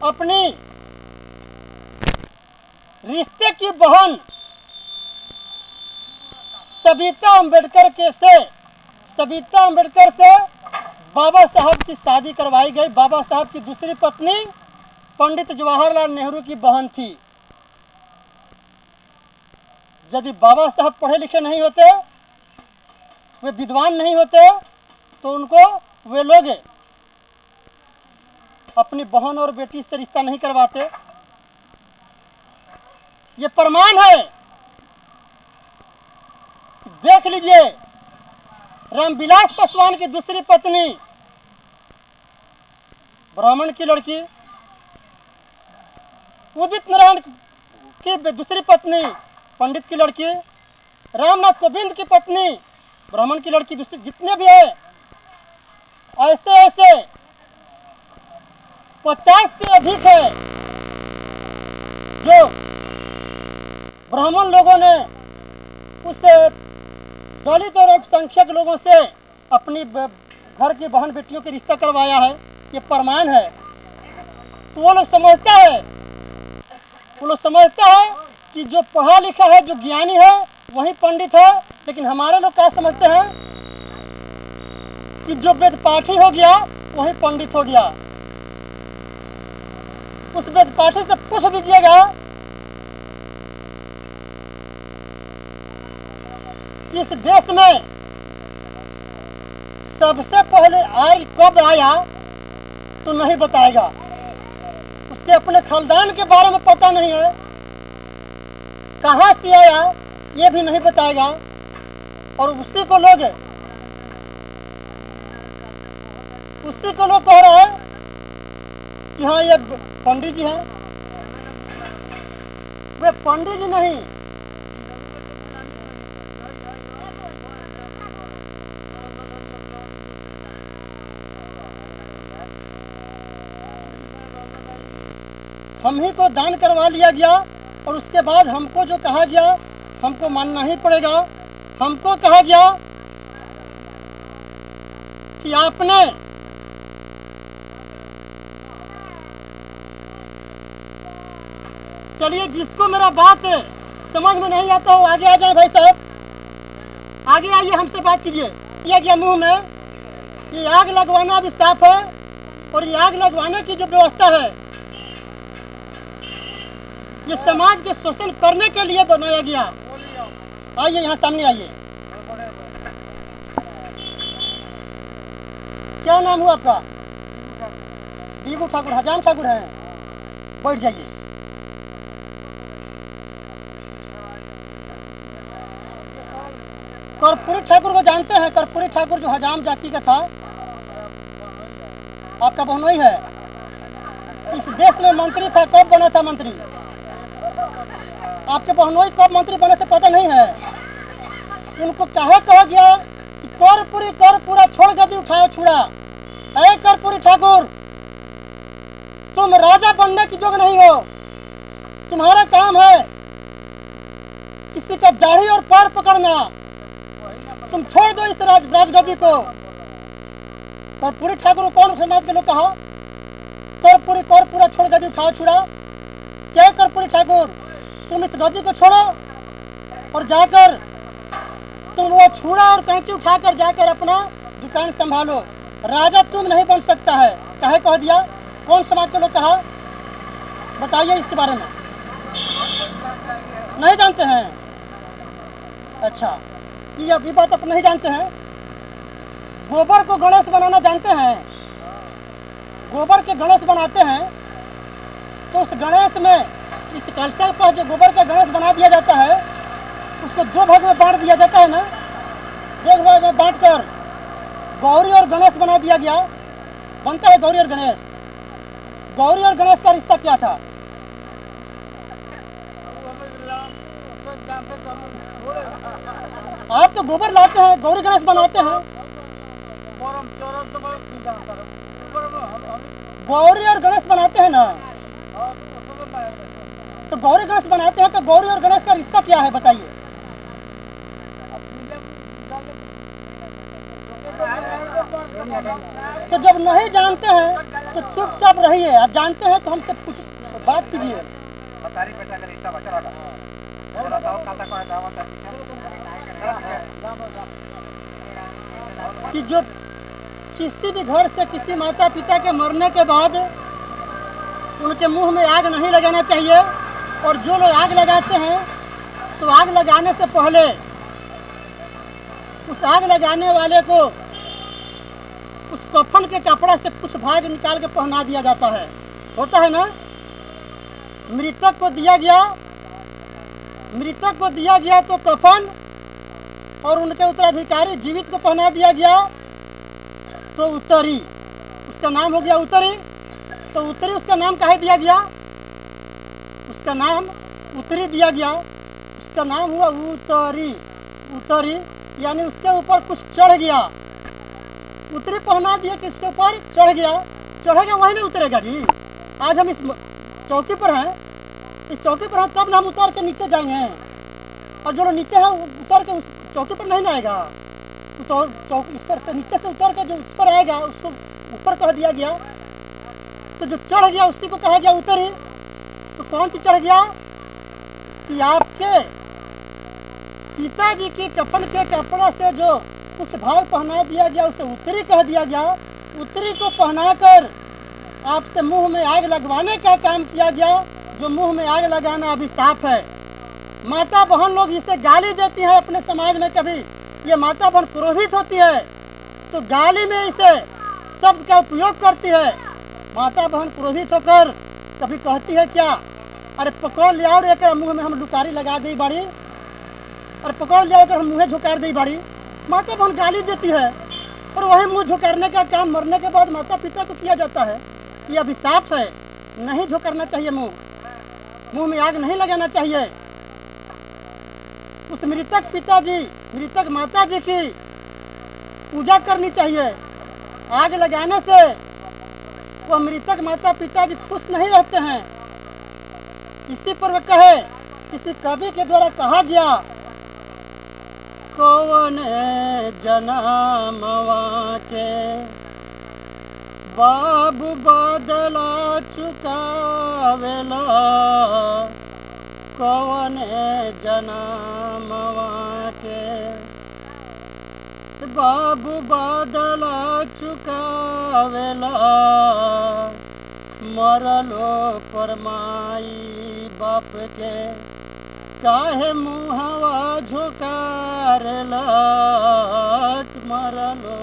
अपनी रिश्ते की बहन सविता अंबेडकर से बाबा साहब की शादी करवाई गई। बाबा साहब की दूसरी पत्नी पंडित जवाहरलाल नेहरू की बहन थी। यदि बाबा साहब पढ़े लिखे नहीं होते, वे विद्वान नहीं होते, तो उनको वे लोग अपनी बहन और बेटी से रिश्ता नहीं करवाते। ये प्रमाण है। देख लीजिए, रामविलास पासवान की दूसरी पत्नी ब्राह्मण की लड़की, उदित नारायण की दूसरी पत्नी पंडित की लड़की, रामनाथ कोविंद की पत्नी ब्राह्मण की लड़की, दूसरी जितने भी है ऐसे ऐसे 50 से अधिक है जो ब्राह्मण लोगों ने उस दलित और अल्पसंख्यक लोगों से अपनी घर की बहन बेटियों के रिश्ता करवाया है। ये प्रमाण है। तो वो लोग समझता है कि जो पढ़ा लिखा है, जो ज्ञानी है, वही पंडित है। लेकिन हमारे लोग क्या समझते हैं कि जो वेद पाठी हो गया वही पंडित हो गया। उस वेद पाठी से पूछ दीजिएगा कि इस देश में सबसे पहले आर्य कब आया, तो नहीं बताएगा। उसके अपने खानदान के बारे में पता नहीं है, कहाँ से आया ये भी नहीं बताएगा। और उसी को लोग कह रहा है कि हाँ ये पंडित जी हैं। वे पंडित जी नहीं, हम ही को दान करवा लिया गया और उसके बाद हमको जो कहा गया हमको मानना ही पड़ेगा। हमको कहा गया कि आपने चलिए, जिसको मेरा बात समझ में नहीं आता हो आगे आ जाए। भाई साहब आगे आइए, हमसे बात कीजिए। ये गया मुंह में, ये आग लगवाना भी साफ है और ये आग लगवाने की जो व्यवस्था है ये समाज के शोषण करने के लिए बनाया गया। आइए यहाँ सामने आइए। क्या नाम हुआ आपका? बीबू ठाकुर, हजाम ठाकुर हैं। बैठ जाइए। कर्पूरी ठाकुर को जानते हैं? कर्पूरी ठाकुर जो हजाम जाति का था, आपका बहनोई है। इस देश में मंत्री था, कब बना था मंत्री? आपके बहनोई कब मंत्री बने थे पता नहीं है। उनको कहा गया कि कर्पूरा छोड़ गदी उठाओ छुड़ा। ऐ कर्पूरी ठाकुर, तुम राजा बनने की योग्य नहीं हो। तुम्हारा काम है किसी का दाढ़ी और पैर पकड़ना। तुम छोड़ दो इस राजगद्दी को। कर्पूरी ठाकुर को कौन समाज के लोग कहा? कर्पूरा छोड़ गदी उठाओ छुड़ा। क्या कर्पूरी ठाकुर, तुम इस गद्दी को छोड़ो और जाकर तुम वो छुड़ा और कैंची उठाकर जाकर अपना दुकान संभालो। राजा तुम नहीं बन सकता है। कहे कह दिया? कौन समाज के लोग कहा? बताइए इसके बारे में। नहीं जानते हैं? अच्छा, ये बात आप नहीं जानते हैं। गोबर को गणेश बनाना जानते हैं? गोबर के गणेश बनाते हैं तो उस गणेश में, इस कलशा पर जो गोबर का गणेश बना दिया जाता है उसको दो भाग में बांट दिया जाता है ना। दो भाग में बांटकर गौरी और गणेश बना दिया गया। बनता है गौरी और गणेश। गौरी और गणेश का रिश्ता क्या था? आप तो गोबर लाते हैं, गौरी गणेश बनाते हैं। गौरी और गणेश बनाते हैं ना, तो गौरी गणेश बनाते हैं तो गौरी और गणेश का रिश्ता क्या है बताइए? तो जब नहीं जानते हैं तो चुपचाप रहिए। आप जानते हैं तो हमसे कुछ बात कीजिए। मतारी बेटा का रिश्ता बचा रहा बोला था खाता का दावा कि जो किसी भी घर से किसी माता पिता के मरने के बाद उनके मुंह में आग नहीं लगाना चाहिए। और जो लोग आग लगाते हैं तो आग लगाने से पहले उस आग लगाने वाले को उस कफन के कपड़ा से कुछ भाग निकाल के पहना दिया जाता है। होता है ना, मृतक को दिया गया तो कफन, और उनके उत्तराधिकारी जीवित को पहना दिया गया तो उत्तरी, उसका नाम हो गया उत्तरी। तो उत्तरी उसका नाम काहे दिया गया? उसका नाम उत्तरी दिया गया, उसका नाम हुआ उत्तरी। उत्तरी यानी उसके ऊपर कुछ चढ़ गया। उत्तरी पहना दिया कि इसके ऊपर चढ़ गया, चढ़ेगा वही नहीं उतरेगा जी। आज हम इस चौकी पर हैं, इस चौकी पर हैं, तब ना हम उतर के नीचे जाएंगे। और जो लोग नीचे हैं उतर के उस चौकी पर नहीं ना आएगा। तो इस पर से नीचे से उतर के जो इस पर आएगा उसको ऊपर कह दिया गया। तो जो चढ़ गया उसी को कहा गया उत्तरी। तो कौन सी चढ़ गया कि आपके पिताजी के कफन के कपड़ा से जो कुछ भाग पहना दिया गया उसे उत्तरी कह दिया गया। उत्तरी को पहनाकर आपसे मुंह में आग लगवाने का काम किया गया, जो मुंह में आग लगाना अभिशाप है। माता बहन लोग इसे गाली देती हैं अपने समाज में। कभी ये माता बहन क्रोधित होती है तो गाली में इसे शब्द का उपयोग करती है। माता बहन क्रोधित होकर कभी कहती है क्या, अरे पकड़ लिया और एक मुँह में हम लुकारी लगा दी बड़ी, और पकड़ लिया कर हम मुँह झुकार दी बड़ी। माता बहन गाली देती है और वही मुँह झुकारने का काम मरने के बाद माता पिता को किया जाता है। ये अभिशाप है, नहीं झुकारना चाहिए मुँह में आग नहीं लगाना चाहिए। उस मृतक पिताजी मृतक माताजी की पूजा करनी चाहिए। आग लगाने से वह मृतक माता पिताजी खुश नहीं रहते हैं। इसी पर वह कहे, किसी कवि के द्वारा कहा गया, कौन जनमवा के बाबू बदला चुकावेला, कौन जनमवा के बाबू बदला चुकावेला, मरलो परमाई बाप के काहे मुहवा झुकारला, मरलो